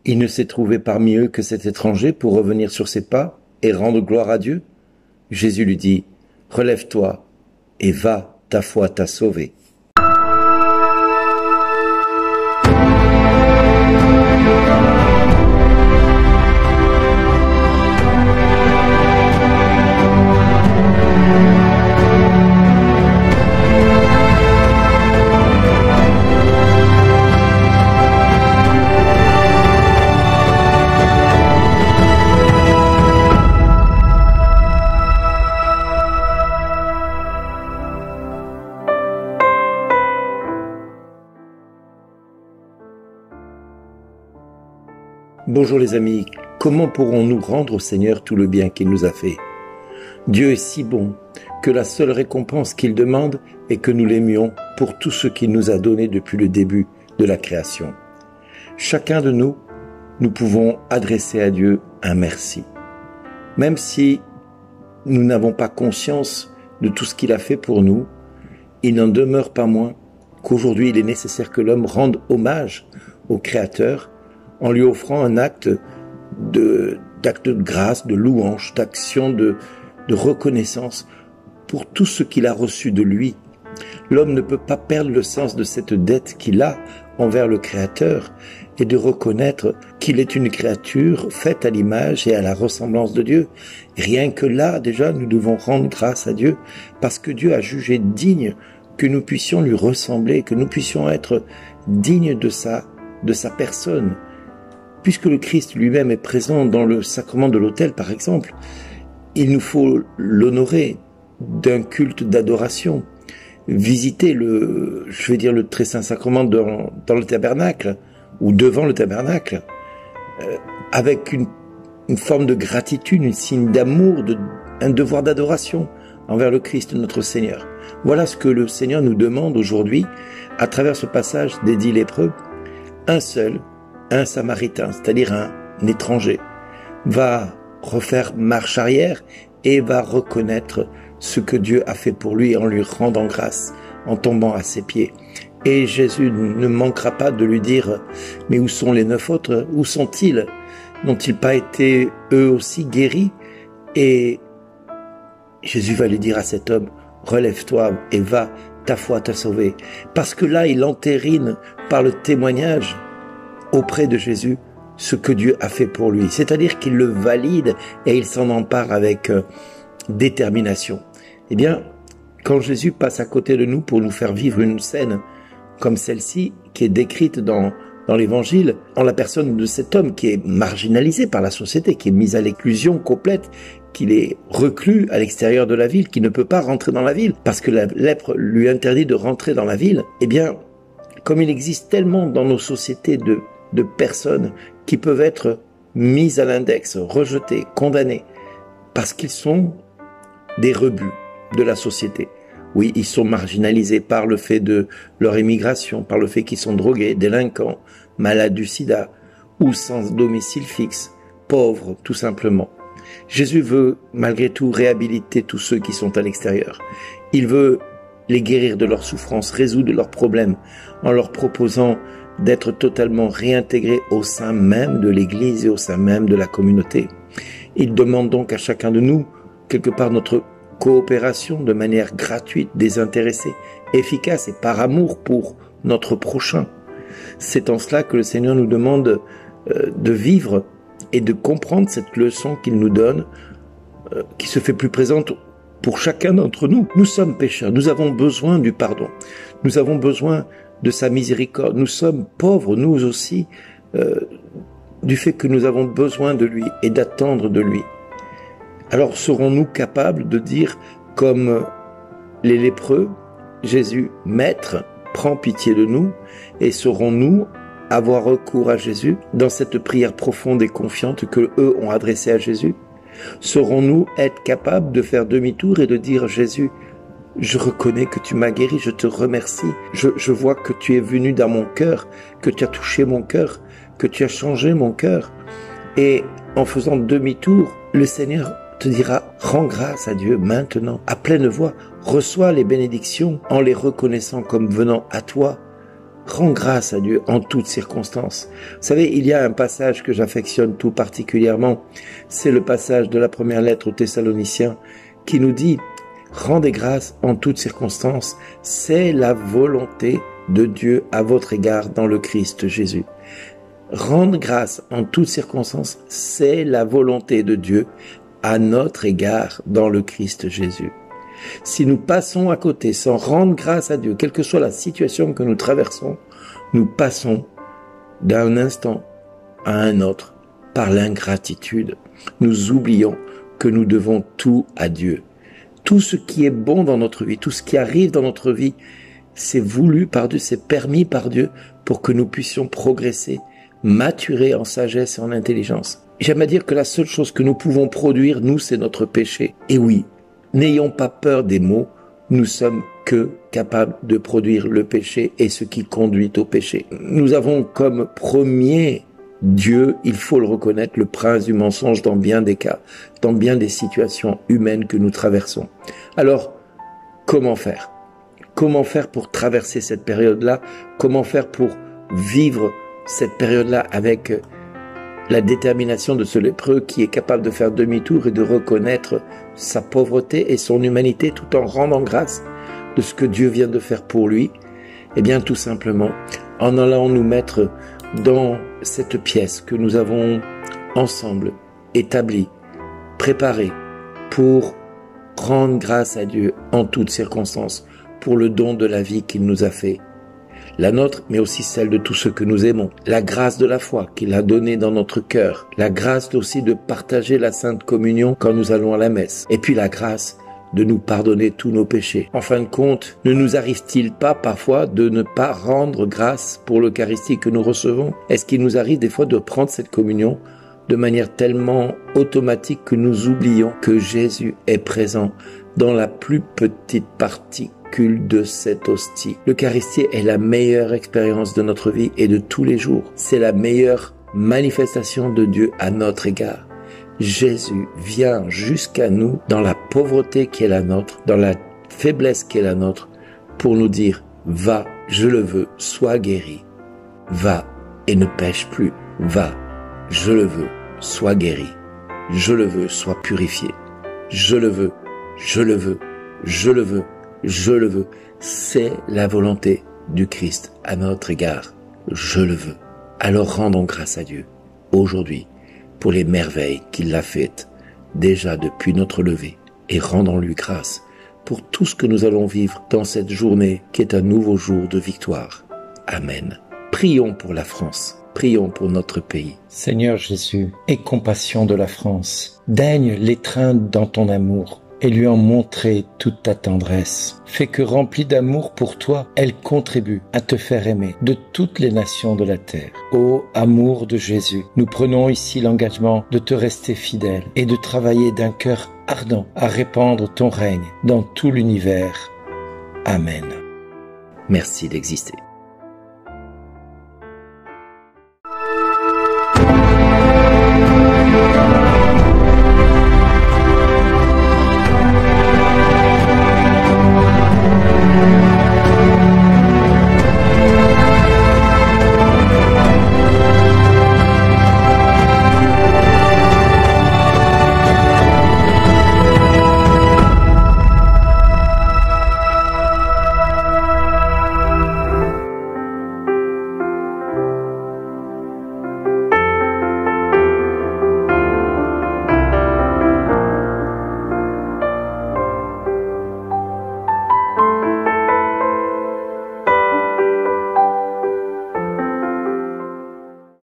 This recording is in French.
Il ne s'est trouvé parmi eux que cet étranger pour revenir sur ses pas et rendre gloire à Dieu. Jésus lui dit, « Relève-toi et va, ta foi t'a sauvé. » Bonjour les amis, comment pourrons-nous rendre au Seigneur tout le bien qu'il nous a fait? Dieu est si bon que la seule récompense qu'il demande est que nous l'aimions pour tout ce qu'il nous a donné depuis le début de la création. Chacun de nous, nous pouvons adresser à Dieu un merci. Même si nous n'avons pas conscience de tout ce qu'il a fait pour nous, il n'en demeure pas moins qu'aujourd'hui il est nécessaire que l'homme rende hommage au Créateur en lui offrant un acte de grâce, de louange, d'action, de reconnaissance pour tout ce qu'il a reçu de lui. L'homme ne peut pas perdre le sens de cette dette qu'il a envers le Créateur et de reconnaître qu'il est une créature faite à l'image et à la ressemblance de Dieu. Rien que là, déjà, nous devons rendre grâce à Dieu parce que Dieu a jugé digne que nous puissions lui ressembler, que nous puissions être dignes de sa personne. Puisque le Christ lui-même est présent dans le sacrement de l'autel, par exemple, il nous faut l'honorer d'un culte d'adoration. Visiter le très saint sacrement dans le tabernacle, ou devant le tabernacle, avec une forme de gratitude, un signe d'amour, un devoir d'adoration envers le Christ, notre Seigneur. Voilà ce que le Seigneur nous demande aujourd'hui, à travers ce passage des 10 lépreux. Un Samaritain, c'est-à-dire un étranger, va refaire marche arrière et va reconnaître ce que Dieu a fait pour lui en lui rendant grâce, en tombant à ses pieds. Et Jésus ne manquera pas de lui dire « Mais où sont les 9 autres? Où sont-ils? N'ont-ils pas été eux aussi guéris ?» Et Jésus va lui dire à cet homme « Relève-toi et va, ta foi t'a sauvé. » Parce que là, il entérine par le témoignage auprès de Jésus ce que Dieu a fait pour lui. C'est-à-dire qu'il le valide et il s'en empare avec détermination. Eh bien, quand Jésus passe à côté de nous pour nous faire vivre une scène comme celle-ci, qui est décrite dans l'Évangile, en la personne de cet homme qui est marginalisé par la société, qui est mis à l'éclusion complète, qu'il est reclus à l'extérieur de la ville, qui ne peut pas rentrer dans la ville, parce que la lèpre lui interdit de rentrer dans la ville, eh bien, comme il existe tellement dans nos sociétés de personnes qui peuvent être mises à l'index, rejetées, condamnées, parce qu'ils sont des rebuts de la société. Oui, ils sont marginalisés par le fait de leur émigration, par le fait qu'ils sont drogués, délinquants, malades du sida, ou sans domicile fixe, pauvres tout simplement. Jésus veut malgré tout réhabiliter tous ceux qui sont à l'extérieur. Il veut les guérir de leurs souffrances, résoudre leurs problèmes, en leur proposant d'être totalement réintégrés au sein même de l'Église et au sein même de la communauté. Il demande donc à chacun de nous, quelque part, notre coopération de manière gratuite, désintéressée, efficace et par amour pour notre prochain. C'est en cela que le Seigneur nous demande de vivre et de comprendre cette leçon qu'il nous donne, qui se fait plus présente pour chacun d'entre nous. Nous sommes pécheurs, nous avons besoin du pardon, nous avons besoin de sa miséricorde, nous sommes pauvres, nous aussi, du fait que nous avons besoin de lui et d'attendre de lui. Alors serons-nous capables de dire, comme les lépreux, Jésus, Maître, prends pitié de nous, et saurons-nous avoir recours à Jésus dans cette prière profonde et confiante que eux ont adressée à Jésus? Saurons-nous être capables de faire demi-tour et de dire, Jésus, je reconnais que tu m'as guéri, je te remercie, je vois que tu es venu dans mon cœur, que tu as touché mon cœur, que tu as changé mon cœur. Et en faisant demi-tour, le Seigneur te dira, rends grâce à Dieu maintenant, à pleine voix, reçois les bénédictions en les reconnaissant comme venant à toi, Rends grâce à Dieu en toutes circonstances. Vous savez, il y a un passage que j'affectionne tout particulièrement. C'est le passage de la première lettre aux Thessaloniciens qui nous dit « Rendez grâce en toutes circonstances, c'est la volonté de Dieu à votre égard dans le Christ Jésus. » Rendre grâce en toutes circonstances, c'est la volonté de Dieu à notre égard dans le Christ Jésus. Si nous passons à côté sans rendre grâce à Dieu, quelle que soit la situation que nous traversons, nous passons d'un instant à un autre par l'ingratitude. Nous oublions que nous devons tout à Dieu. Tout ce qui est bon dans notre vie, tout ce qui arrive dans notre vie, c'est voulu par Dieu, c'est permis par Dieu pour que nous puissions progresser, maturer en sagesse et en intelligence. J'aime à dire que la seule chose que nous pouvons produire, nous, c'est notre péché. Et oui, n'ayons pas peur des mots, nous sommes que capables de produire le péché et ce qui conduit au péché. Nous avons comme premier Dieu, il faut le reconnaître, le prince du mensonge dans bien des cas, dans bien des situations humaines que nous traversons. Alors, comment faire? Comment faire pour traverser cette période-là? Comment faire pour vivre cette période-là avec la détermination de ce lépreux qui est capable de faire demi-tour et de reconnaître sa pauvreté et son humanité tout en rendant grâce de ce que Dieu vient de faire pour lui? Eh bien, tout simplement, en allant nous mettre dans cette pièce que nous avons ensemble établie, préparée pour rendre grâce à Dieu en toutes circonstances pour le don de la vie qu'il nous a fait. La nôtre, mais aussi celle de tous ceux que nous aimons. La grâce de la foi qu'il a donnée dans notre cœur. La grâce aussi de partager la Sainte Communion quand nous allons à la messe. Et puis la grâce de nous pardonner tous nos péchés. En fin de compte, ne nous arrive-t-il pas parfois de ne pas rendre grâce pour l'Eucharistie que nous recevons? Est-ce qu'il nous arrive des fois de prendre cette communion de manière tellement automatique que nous oublions que Jésus est présent dans la plus petite partie de cette hostie? L'Eucharistie est la meilleure expérience de notre vie et de tous les jours. C'est la meilleure manifestation de Dieu à notre égard. Jésus vient jusqu'à nous dans la pauvreté qui est la nôtre, dans la faiblesse qui est la nôtre, pour nous dire « Va, je le veux, sois guéri. Va et ne pêche plus. Va, je le veux, sois guéri. Je le veux, sois purifié. Je le veux, je le veux, je le veux. Je le veux. » C'est la volonté du Christ à notre égard. Je le veux. Alors rendons grâce à Dieu aujourd'hui pour les merveilles qu'il a faites déjà depuis notre levée et rendons-lui grâce pour tout ce que nous allons vivre dans cette journée qui est un nouveau jour de victoire. Amen. Prions pour la France. Prions pour notre pays. Seigneur Jésus, aie compassion de la France. Daigne l'étreindre dans ton amour et lui en montrer toute ta tendresse. Fais que, remplie d'amour pour toi, elle contribue à te faire aimer de toutes les nations de la terre. Ô amour de Jésus, nous prenons ici l'engagement de te rester fidèle et de travailler d'un cœur ardent à répandre ton règne dans tout l'univers. Amen. Merci d'exister.